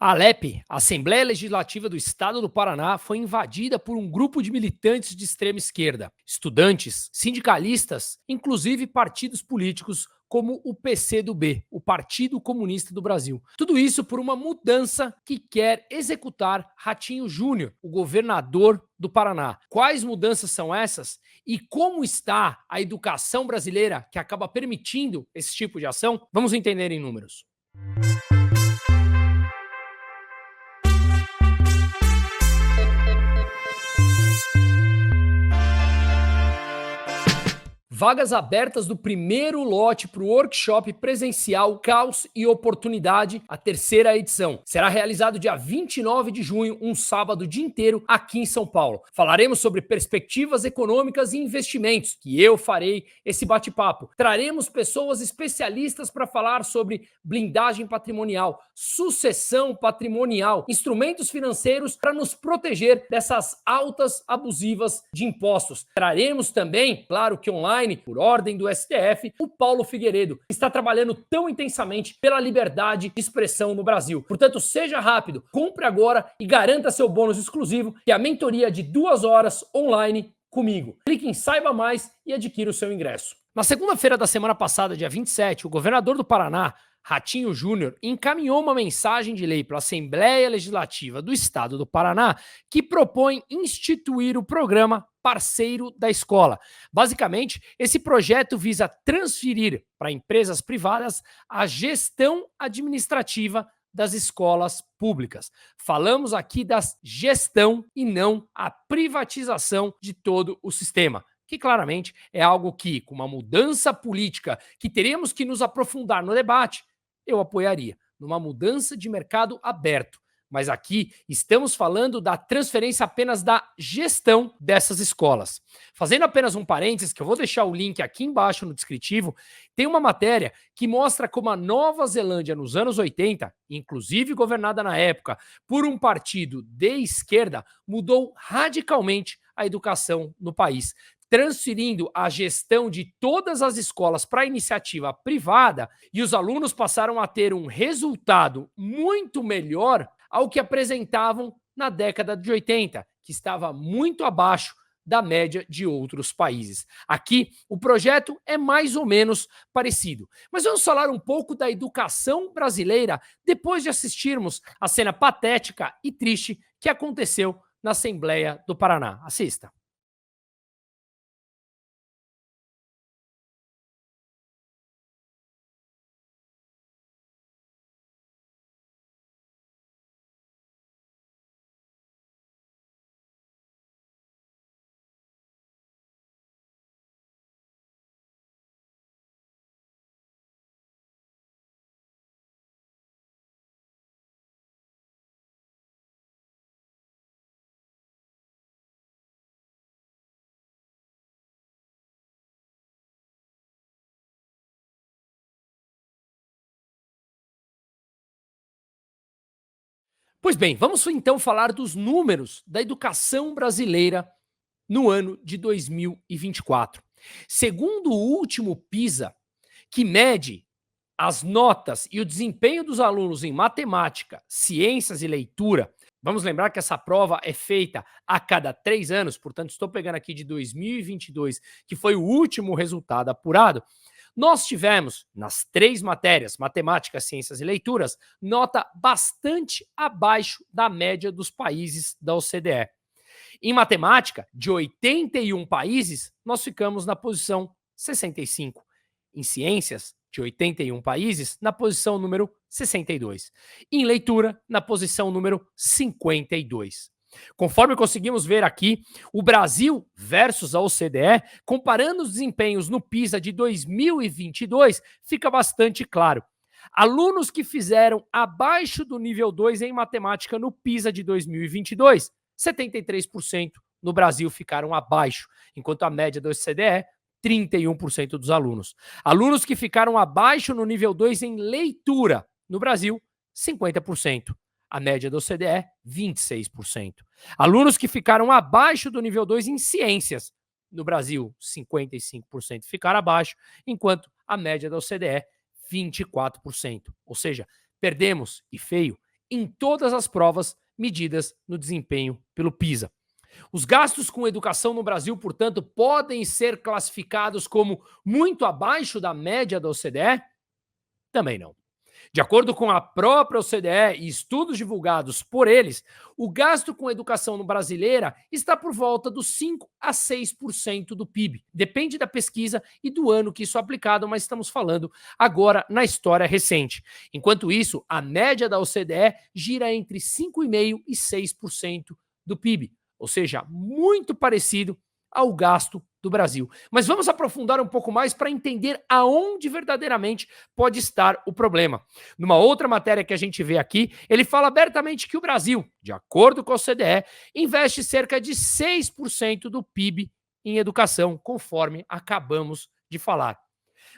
A Alep, a Assembleia Legislativa do Estado do Paraná, foi invadida por um grupo de militantes de extrema esquerda, estudantes, sindicalistas, inclusive partidos políticos como o PCdoB, o Partido Comunista do Brasil. Tudo isso por uma mudança que quer executar Ratinho Júnior, o governador do Paraná. Quais mudanças são essas e como está a educação brasileira que acaba permitindo esse tipo de ação? Vamos entender em números. Vagas abertas do primeiro lote para o workshop presencial Caos e Oportunidade, a terceira edição. Será realizado dia 29 de junho, um sábado o dia inteiro, aqui em São Paulo. Falaremos sobre perspectivas econômicas e investimentos, que eu farei esse bate-papo. Traremos pessoas especialistas para falar sobre blindagem patrimonial, sucessão patrimonial, instrumentos financeiros para nos proteger dessas altas abusivas de impostos. Traremos também, claro que online, por ordem do STF, o Paulo Figueiredo, que está trabalhando tão intensamente pela liberdade de expressão no Brasil. Portanto, seja rápido, compre agora e garanta seu bônus exclusivo, que é a mentoria de 2 horas online comigo. Clique em Saiba Mais e adquira o seu ingresso. Na segunda-feira da semana passada, dia 27, o governador do Paraná, Ratinho Júnior, encaminhou uma mensagem de lei para a Assembleia Legislativa do Estado do Paraná que propõe instituir o programa Parceiro da Escola. Basicamente, esse projeto visa transferir para empresas privadas a gestão administrativa das escolas públicas. Falamos aqui da gestão e não a privatização de todo o sistema, que claramente é algo que, com uma mudança política que teremos que nos aprofundar no debate, eu apoiaria, numa mudança de mercado aberto. Mas aqui estamos falando da transferência apenas da gestão dessas escolas. Fazendo apenas um parênteses, que eu vou deixar o link aqui embaixo no descritivo, tem uma matéria que mostra como a Nova Zelândia, nos anos 80, inclusive governada na época por um partido de esquerda, mudou radicalmente a educação no país, transferindo a gestão de todas as escolas para a iniciativa privada, e os alunos passaram a ter um resultado muito melhor ao que apresentavam na década de 80, que estava muito abaixo da média de outros países. Aqui, o projeto é mais ou menos parecido. Mas vamos falar um pouco da educação brasileira depois de assistirmos a cena patética e triste que aconteceu na Assembleia do Paraná. Assista. Pois bem, vamos então falar dos números da educação brasileira no ano de 2024. Segundo o último PISA, que mede as notas e o desempenho dos alunos em matemática, ciências e leitura, vamos lembrar que essa prova é feita a cada 3 anos, portanto, estou pegando aqui de 2022, que foi o último resultado apurado. Nós tivemos, nas 3 matérias, matemática, ciências e leituras, nota bastante abaixo da média dos países da OCDE. Em matemática, de 81 países, nós ficamos na posição 65. Em ciências, de 81 países, na posição número 62. Em leitura, na posição número 52. Conforme conseguimos ver aqui, o Brasil versus a OCDE, comparando os desempenhos no PISA de 2022, fica bastante claro. Alunos que fizeram abaixo do nível 2 em matemática no PISA de 2022, 73% no Brasil ficaram abaixo, enquanto a média da OCDE, 31% dos alunos. Alunos que ficaram abaixo no nível 2 em leitura no Brasil, 50%. A média da OCDE, 26%. Alunos que ficaram abaixo do nível 2 em ciências. No Brasil, 55% ficaram abaixo, enquanto a média da OCDE, 24%. Ou seja, perdemos, e feio, em todas as provas medidas no desempenho pelo PISA. Os gastos com educação no Brasil, portanto, podem ser classificados como muito abaixo da média da OCDE? Também não. De acordo com a própria OCDE e estudos divulgados por eles, o gasto com educação no brasileira está por volta dos 5 a 6% do PIB. Depende da pesquisa e do ano que isso é aplicado, mas estamos falando agora na história recente. Enquanto isso, a média da OCDE gira entre 5,5% e 6% do PIB, ou seja, muito parecido ao gasto do Brasil. Mas vamos aprofundar um pouco mais para entender aonde verdadeiramente pode estar o problema. Numa outra matéria que a gente vê aqui, ele fala abertamente que o Brasil, de acordo com a OCDE, investe cerca de 6% do PIB em educação, conforme acabamos de falar.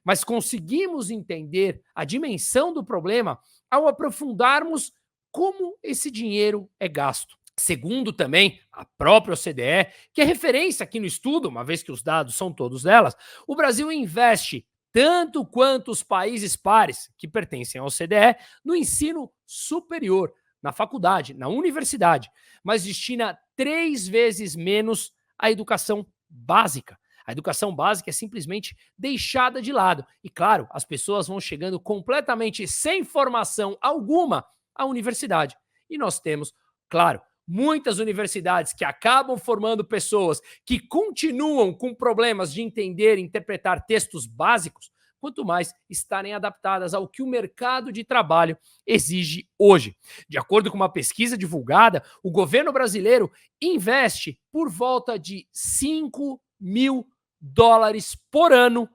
Mas conseguimos entender a dimensão do problema ao aprofundarmos como esse dinheiro é gasto. Segundo também a própria OCDE, que é referência aqui no estudo, uma vez que os dados são todos delas, o Brasil investe tanto quanto os países pares que pertencem à OCDE no ensino superior, na faculdade, na universidade, mas destina 3 vezes menos à educação básica. A educação básica é simplesmente deixada de lado. E claro, as pessoas vão chegando completamente sem formação alguma à universidade. E nós temos, claro, muitas universidades que acabam formando pessoas que continuam com problemas de entender e interpretar textos básicos, quanto mais estarem adaptadas ao que o mercado de trabalho exige hoje. De acordo com uma pesquisa divulgada, o governo brasileiro investe por volta de 5 mil dólares por ano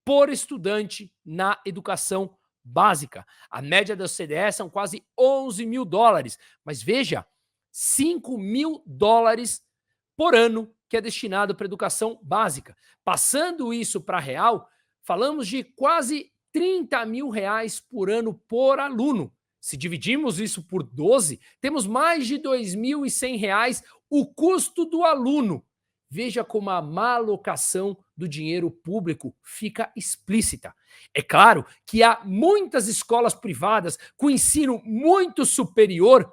por estudante na educação básica. A média da OCDE são quase 11 mil dólares. Mas veja, 5 mil dólares por ano que é destinado para educação básica. Passando isso para real, falamos de quase 30 mil reais por ano por aluno. Se dividimos isso por 12, temos mais de 2.100 reais o custo do aluno. Veja como a má alocação do dinheiro público fica explícita. É claro que há muitas escolas privadas com ensino muito superior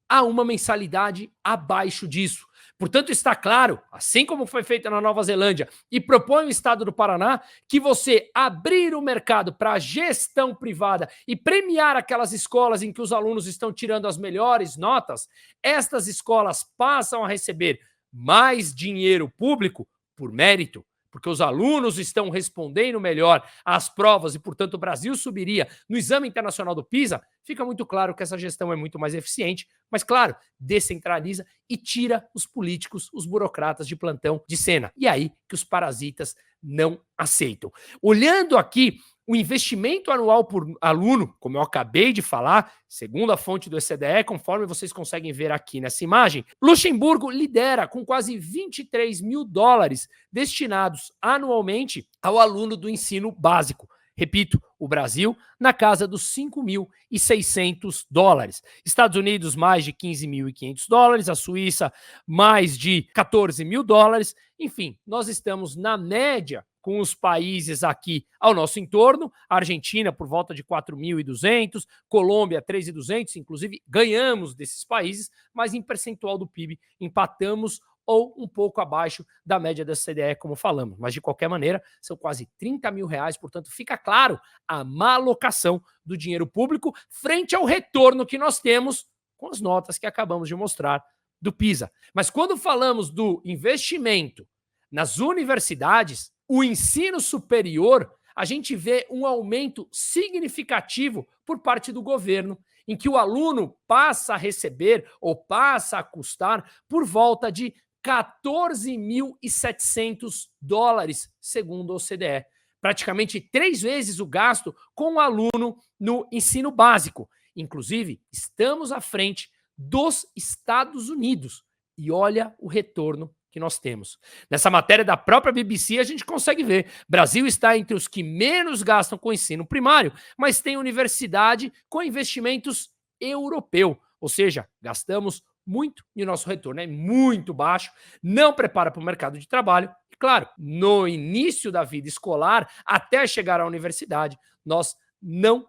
a uma mensalidade abaixo disso. Portanto, está claro, assim como foi feito na Nova Zelândia e propõe o Estado do Paraná, que você abrir o mercado para a gestão privada e premiar aquelas escolas em que os alunos estão tirando as melhores notas, estas escolas passam a receber mais dinheiro público por mérito, porque os alunos estão respondendo melhor às provas e, portanto, o Brasil subiria no Exame Internacional do PISA, fica muito claro que essa gestão é muito mais eficiente, mas, claro, descentraliza e tira os políticos, os burocratas de plantão de cena. E aí que os parasitas não aceitam. Olhando aqui o investimento anual por aluno, como eu acabei de falar, segundo a fonte do OCDE, conforme vocês conseguem ver aqui nessa imagem, Luxemburgo lidera com quase 23 mil dólares destinados anualmente ao aluno do ensino básico. Repito, o Brasil na casa dos 5.600 dólares. Estados Unidos, mais de 15.500 dólares. A Suíça, mais de 14 mil dólares. Enfim, nós estamos na média com os países aqui ao nosso entorno. A Argentina, por volta de 4.200. Colômbia, 3.200. Inclusive, ganhamos desses países, mas em percentual do PIB empatamos ou um pouco abaixo da média da OCDE, como falamos. Mas, de qualquer maneira, são quase 30 mil reais, portanto, fica claro a má alocação do dinheiro público frente ao retorno que nós temos com as notas que acabamos de mostrar do PISA. Mas quando falamos do investimento nas universidades, o ensino superior, a gente vê um aumento significativo por parte do governo, em que o aluno passa a receber ou passa a custar por volta de 14.700 dólares, segundo a OCDE. Praticamente 3 vezes o gasto com o aluno no ensino básico. Inclusive, estamos à frente dos Estados Unidos. E olha o retorno que nós temos. Nessa matéria da própria BBC, a gente consegue ver. Brasil está entre os que menos gastam com ensino primário, mas tem universidade com investimentos europeu. Ou seja, gastamos muito e o nosso retorno é muito baixo, não prepara para o mercado de trabalho. E, claro, no início da vida escolar, até chegar à universidade, nós não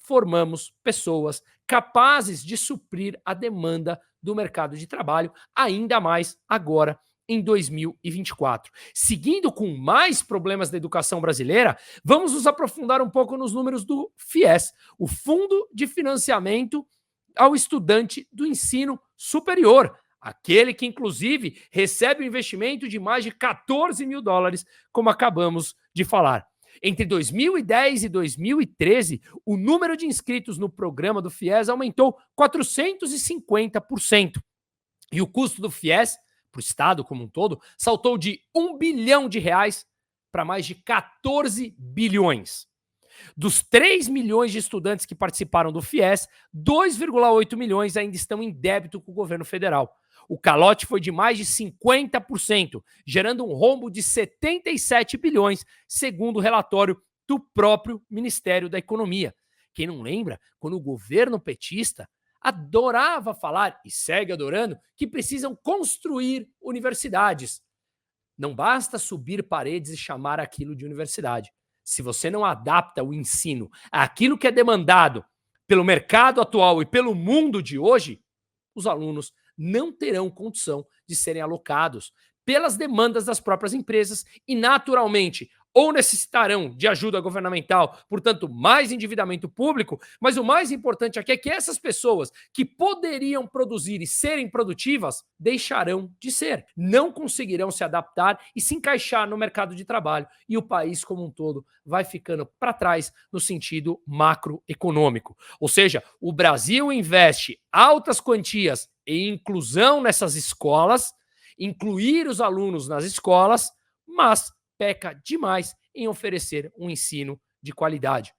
formamos pessoas capazes de suprir a demanda do mercado de trabalho, ainda mais agora em 2024. Seguindo com mais problemas da educação brasileira, vamos nos aprofundar um pouco nos números do FIES, o Fundo de Financiamento ao Estudante do Ensino Superior, aquele que, inclusive, recebe um investimento de mais de 14 mil dólares, como acabamos de falar. Entre 2010 e 2013, o número de inscritos no programa do FIES aumentou 450%. E o custo do FIES, para o Estado como um todo, saltou de R$ 1 bilhão para mais de 14 bilhões. Dos 3 milhões de estudantes que participaram do FIES, 2,8 milhões ainda estão em débito com o governo federal. O calote foi de mais de 50%, gerando um rombo de 77 bilhões, segundo o relatório do próprio Ministério da Economia. Quem não lembra, quando o governo petista adorava falar, e segue adorando, que precisam construir universidades. Não basta subir paredes e chamar aquilo de universidade. Se você não adapta o ensino àquilo que é demandado pelo mercado atual e pelo mundo de hoje, os alunos não terão condição de serem alocados pelas demandas das próprias empresas e, naturalmente, ou necessitarão de ajuda governamental, portanto, mais endividamento público, mas o mais importante aqui é que essas pessoas que poderiam produzir e serem produtivas deixarão de ser, não conseguirão se adaptar e se encaixar no mercado de trabalho, e o país como um todo vai ficando para trás no sentido macroeconômico. Ou seja, o Brasil investe altas quantias em inclusão nessas escolas, incluir os alunos nas escolas, mas peca demais em oferecer um ensino de qualidade.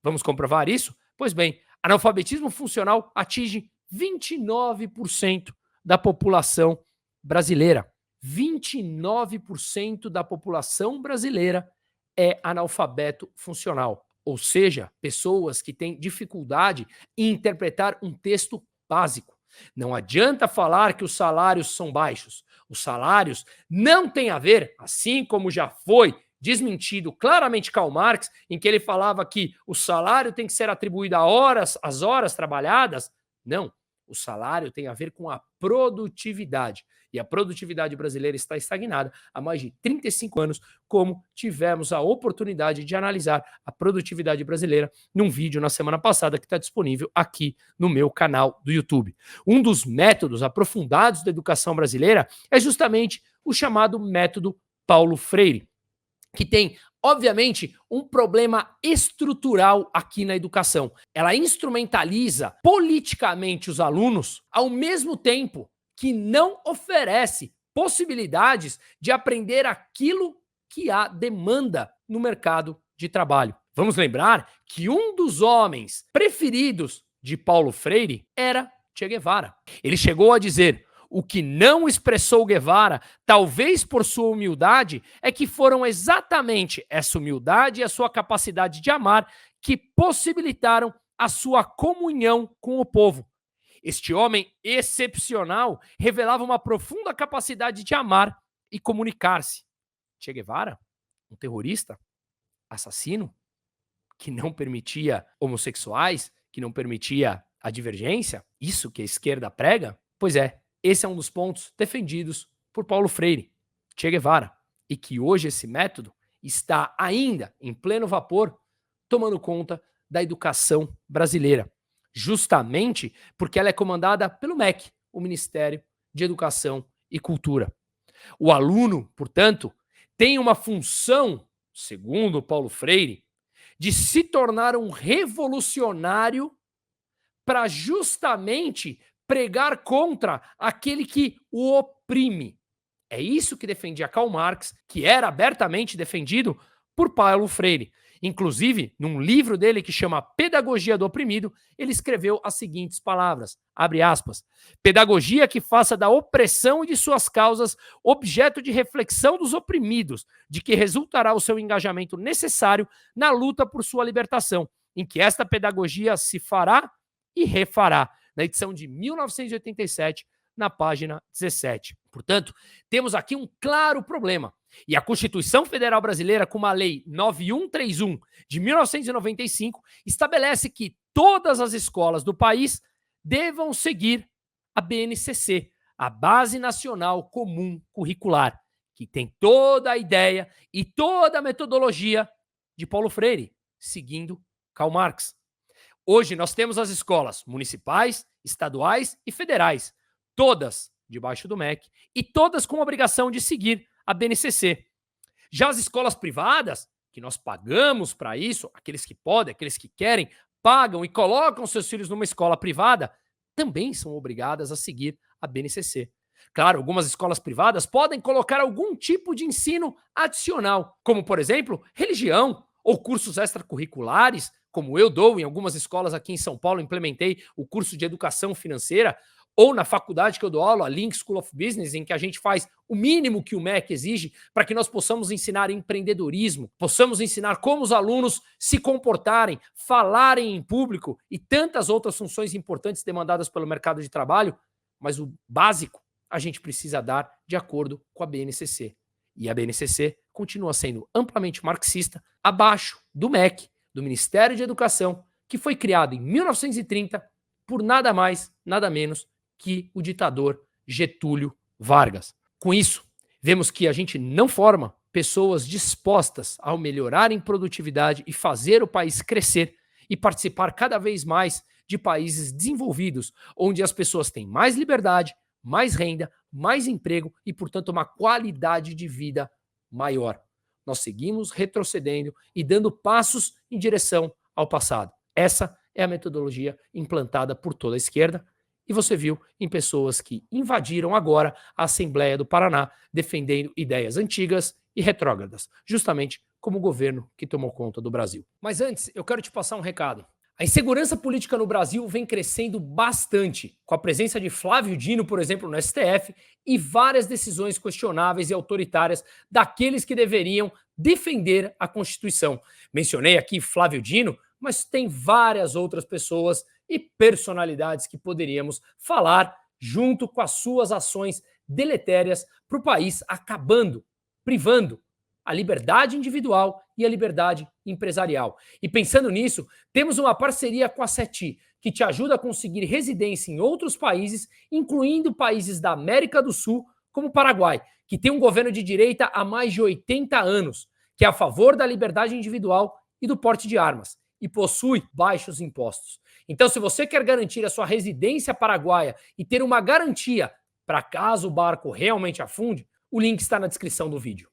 Vamos comprovar isso? Pois bem, analfabetismo funcional atinge 29% da população brasileira. 29% da população brasileira é analfabeto funcional, ou seja, pessoas que têm dificuldade em interpretar um texto básico. Não adianta falar que os salários são baixos. Os salários não têm a ver, assim como já foi desmentido claramente Karl Marx, em que ele falava que o salário tem que ser atribuído às horas trabalhadas. Não, o salário tem a ver com a produtividade. E a produtividade brasileira está estagnada há mais de 35 anos, como tivemos a oportunidade de analisar a produtividade brasileira num vídeo na semana passada que está disponível aqui no meu canal do YouTube. Um dos métodos aprofundados da educação brasileira é justamente o chamado método Paulo Freire, que tem, obviamente, um problema estrutural aqui na educação. Ela instrumentaliza politicamente os alunos ao mesmo tempo que não oferece possibilidades de aprender aquilo que há demanda no mercado de trabalho. Vamos lembrar que um dos homens preferidos de Paulo Freire era Che Guevara. Ele chegou a dizer: o que não expressou Guevara, talvez por sua humildade, é que foram exatamente essa humildade e a sua capacidade de amar que possibilitaram a sua comunhão com o povo. Este homem excepcional revelava uma profunda capacidade de amar e comunicar-se. Che Guevara, um terrorista, assassino, que não permitia homossexuais, que não permitia a divergência, isso que a esquerda prega? Pois é, esse é um dos pontos defendidos por Paulo Freire, Che Guevara, e que hoje esse método está ainda em pleno vapor, tomando conta da educação brasileira, justamente porque ela é comandada pelo MEC, o Ministério de Educação e Cultura. O aluno, portanto, tem uma função, segundo Paulo Freire, de se tornar um revolucionário para justamente pregar contra aquele que o oprime. É isso que defendia Karl Marx, que era abertamente defendido por Paulo Freire. Inclusive, num livro dele que chama Pedagogia do Oprimido, ele escreveu as seguintes palavras, abre aspas: pedagogia que faça da opressão e de suas causas objeto de reflexão dos oprimidos, de que resultará o seu engajamento necessário na luta por sua libertação, em que esta pedagogia se fará e refará, na edição de 1987, na página 17. Portanto, temos aqui um claro problema. E a Constituição Federal Brasileira, com uma lei 9131 de 1995, estabelece que todas as escolas do país devam seguir a BNCC, a Base Nacional Comum Curricular, que tem toda a ideia e toda a metodologia de Paulo Freire, seguindo Karl Marx. Hoje nós temos as escolas municipais, estaduais e federais, todas debaixo do MEC e todas com obrigação de seguir a BNCC. Já as escolas privadas, que nós pagamos para isso, aqueles que podem, aqueles que querem, pagam e colocam seus filhos numa escola privada, também são obrigadas a seguir a BNCC. Claro, algumas escolas privadas podem colocar algum tipo de ensino adicional, como, por exemplo, religião ou cursos extracurriculares, como eu dou em algumas escolas aqui em São Paulo, implementei o curso de educação financeira, ou na faculdade que eu dou aula, a Link School of Business, em que a gente faz o mínimo que o MEC exige para que nós possamos ensinar empreendedorismo, possamos ensinar como os alunos se comportarem, falarem em público e tantas outras funções importantes demandadas pelo mercado de trabalho, mas o básico a gente precisa dar de acordo com a BNCC. E a BNCC continua sendo amplamente marxista, abaixo do MEC, do Ministério de Educação, que foi criado em 1930 por nada mais, nada menos que o ditador Getúlio Vargas. Com isso, vemos que a gente não forma pessoas dispostas a melhorar em produtividade e fazer o país crescer e participar cada vez mais de países desenvolvidos, onde as pessoas têm mais liberdade, mais renda, mais emprego e, portanto, uma qualidade de vida maior. Nós seguimos retrocedendo e dando passos em direção ao passado. Essa é a metodologia implantada por toda a esquerda e você viu em pessoas que invadiram agora a Assembleia do Paraná defendendo ideias antigas e retrógradas, justamente como o governo que tomou conta do Brasil. Mas antes, eu quero te passar um recado. A insegurança política no Brasil vem crescendo bastante, com a presença de Flávio Dino, por exemplo, no STF, e várias decisões questionáveis e autoritárias daqueles que deveriam defender a Constituição. Mencionei aqui Flávio Dino, mas tem várias outras pessoas e personalidades que poderíamos falar junto com as suas ações deletérias para o país, acabando, privando a liberdade individual e a liberdade empresarial. E pensando nisso, temos uma parceria com a CETI, que te ajuda a conseguir residência em outros países, incluindo países da América do Sul, como o Paraguai, que tem um governo de direita há mais de 80 anos, que é a favor da liberdade individual e do porte de armas, e possui baixos impostos. Então, se você quer garantir a sua residência paraguaia e ter uma garantia para caso o barco realmente afunde, o link está na descrição do vídeo.